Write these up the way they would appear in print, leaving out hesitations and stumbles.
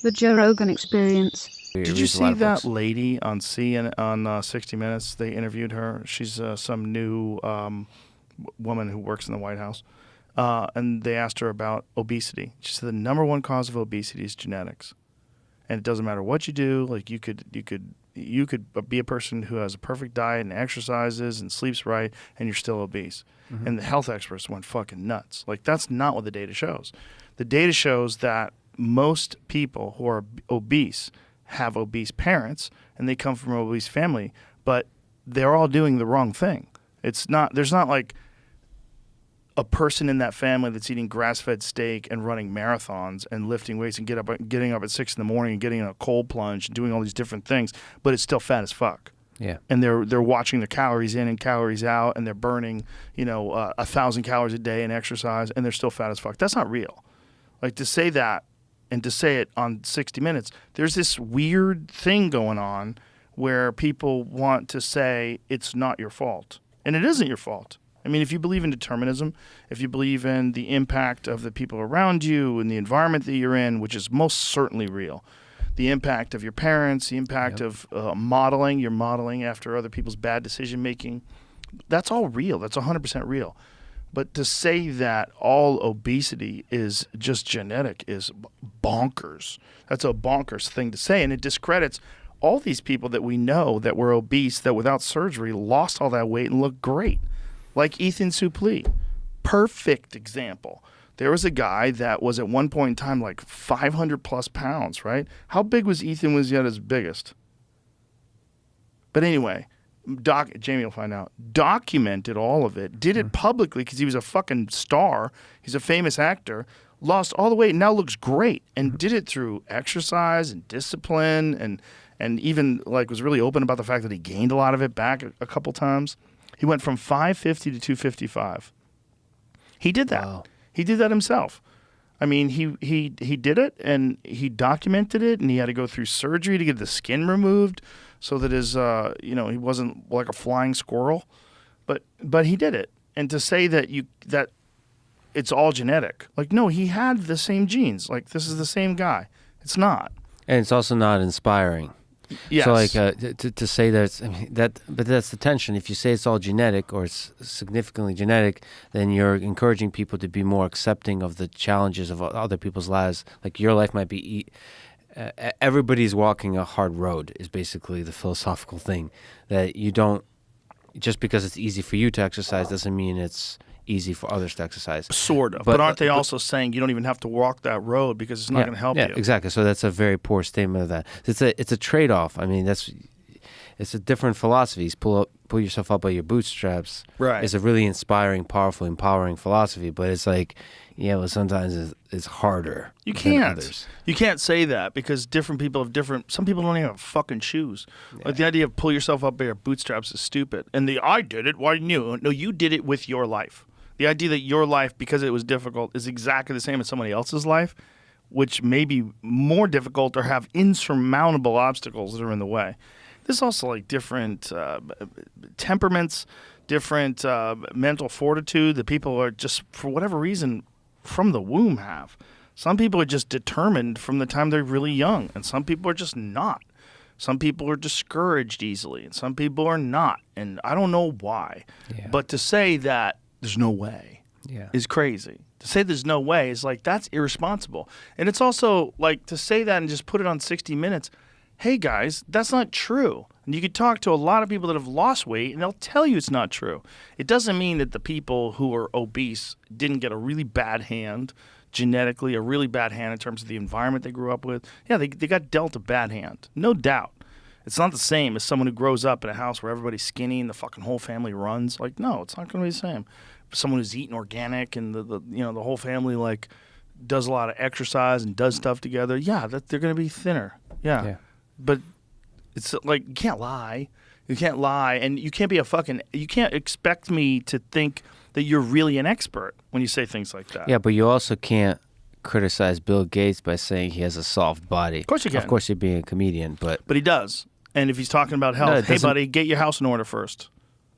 The Joe Rogan Experience. Did you see that lady on 60 Minutes? They interviewed her. She's some new woman who works in the White House, and they asked her about obesity. She said the #1 cause of obesity is genetics, and it doesn't matter what you do. Like you could be a person who has a perfect diet and exercises and sleeps right, and you're still obese. Mm-hmm. And the health experts went fucking nuts. Like that's not what the data shows. The data shows that most people who are obese have obese parents and they come from an obese family, but they're all doing the wrong thing. There's not like a person in that family that's eating grass-fed steak and running marathons and lifting weights and getting up at 6 in the morning and getting in a cold plunge and doing all these different things, but it's still fat as fuck. Yeah. And they're watching their calories in and calories out, and they're burning 1,000 calories a day in exercise, and they're still fat as fuck. That's not real. Like to say that, and to say it on 60 Minutes, there's this weird thing going on where people want to say it's not your fault. And it isn't your fault. I mean, if you believe in determinism, if you believe in the impact of the people around you and the environment that you're in, which is most certainly real, the impact of your parents, the impact of modeling, you're modeling after other people's bad decision-making, that's all real. That's 100% real. But to say that all obesity is just genetic is bonkers. That's a bonkers thing to say, and it discredits all these people that we know that were obese that without surgery lost all that weight and looked great. Like Ethan Suplee. Perfect example. There was a guy that was at one point in time like 500 plus pounds, right? How big was Ethan was he at his biggest? But anyway, Jamie will find out, documented all of it, did it publicly because he was a fucking star. He's a famous actor, lost all the weight and now looks great, and did it through exercise and discipline and even like was really open about the fact that he gained a lot of it back a couple times. He went from 550 to 255. He did that. Wow. He did that himself. I mean, he did it and he documented it, and he had to go through surgery to get the skin removed so that his he wasn't like a flying squirrel. But he did it. And to say that it's all genetic. Like no, he had the same genes. Like this is the same guy. It's not. And it's also not inspiring. Yes. So like to say that, but that's the tension. If you say it's all genetic or it's significantly genetic, then you're encouraging people to be more accepting of the challenges of other people's lives. Like your life might be, everybody's walking a hard road is basically the philosophical thing. That you don't, just because it's easy for you to exercise doesn't mean it's easy for others to exercise. Sort of. But aren't they also saying you don't even have to walk that road because it's not going to help you? Yeah, exactly. So that's a very poor statement of that. It's a trade-off. I mean, it's a different philosophy. Pull yourself up by your bootstraps. Right. It's a really inspiring, powerful, empowering philosophy. But it's like, sometimes it's harder. You can't. Than others. You can't say that because different people have different. Some people don't even have fucking shoes. Yeah. Like the idea of pull yourself up by your bootstraps is stupid. And I did it. Why didn't you? No, you did it with your life. The idea that your life, because it was difficult, is exactly the same as somebody else's life, which may be more difficult or have insurmountable obstacles that are in the way. There's also like different temperaments, different mental fortitude that people are just, for whatever reason, from the womb have. Some people are just determined from the time they're really young, and some people are just not. Some people are discouraged easily, and some people are not. And I don't know why. Yeah. But to say that there's no way is crazy. To say there's no way is like, that's irresponsible. And it's also like to say that and just put it on 60 Minutes. Hey guys, that's not true. And you could talk to a lot of people that have lost weight and they'll tell you it's not true. It doesn't mean that the people who are obese didn't get a really bad hand genetically, a really bad hand in terms of the environment they grew up with. Yeah, they got dealt a bad hand. No doubt. It's not the same as someone who grows up in a house where everybody's skinny and the fucking whole family runs. Like, no, it's not going to be the same. Someone who's eating organic and the whole family like does a lot of exercise and does stuff together. Yeah, they're going to be thinner. Yeah. But it's like you can't lie. You can't lie, and you can't be you can't expect me to think that you're really an expert when you say things like that. Yeah, but you also can't criticize Bill Gates by saying he has a soft body. Of course you can. Of course you're being a comedian, but he does. And if he's talking about health, hey buddy, get your house in order first.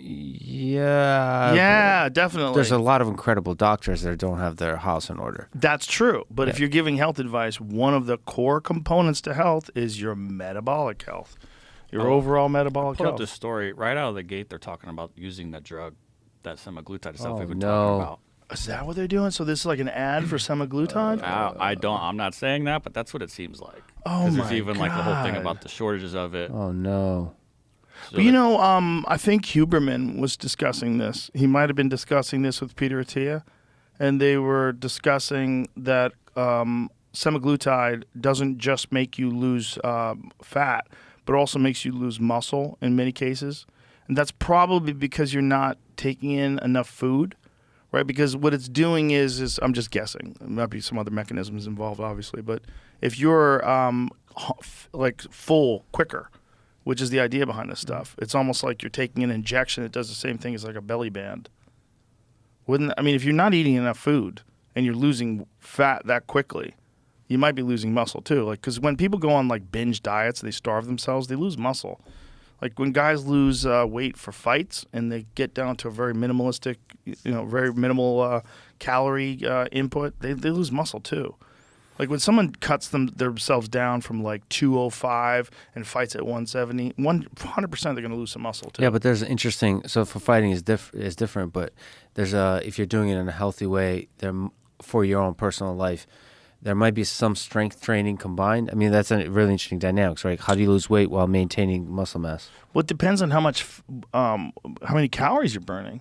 Yeah. Yeah, definitely. There's a lot of incredible doctors that don't have their house in order. That's true. But if you're giving health advice, one of the core components to health is your metabolic health, your overall metabolic Pull health. up this story right out of the gate. They're talking about using that drug, that semaglutide stuff we've been no. talking about. Is that what they're doing? So this is like an ad for semaglutide? I'm not saying that, but that's what it seems like. Oh my there's even like the whole thing God. about the shortages of it. Oh no. So But you know, I think Huberman was discussing this. He might have been discussing this with Peter Attia, and they were discussing that semaglutide doesn't just make you lose fat, but also makes you lose muscle in many cases. And that's probably because you're not taking in enough food, right? Because what it's doing is I'm just guessing. There might be some other mechanisms involved, obviously. But if you're like full quicker, which is the idea behind this stuff, it's almost like you're taking an injection that does the same thing as like a belly band. If you're not eating enough food and you're losing fat that quickly, you might be losing muscle too. Like, because when people go on like binge diets, they starve themselves, they lose muscle. Like when guys lose weight for fights and they get down to a very minimalistic, very minimal calorie input, they lose muscle too. Like when someone cuts themselves down from like 205 and fights at 170, 100% they're going to lose some muscle too. Yeah, but there's interesting. So for fighting is different, but there's if you're doing it in a healthy way, for your own personal life, there might be some strength training combined. I mean, that's a really interesting dynamics, right? How do you lose weight while maintaining muscle mass? Well, it depends on how many calories you're burning.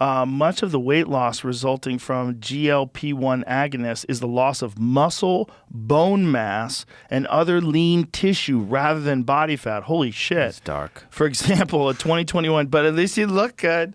Much of the weight loss resulting from GLP-1 agonists is the loss of muscle, bone mass, and other lean tissue rather than body fat. Holy shit. It's dark. For example, a 2021, but at least you look good.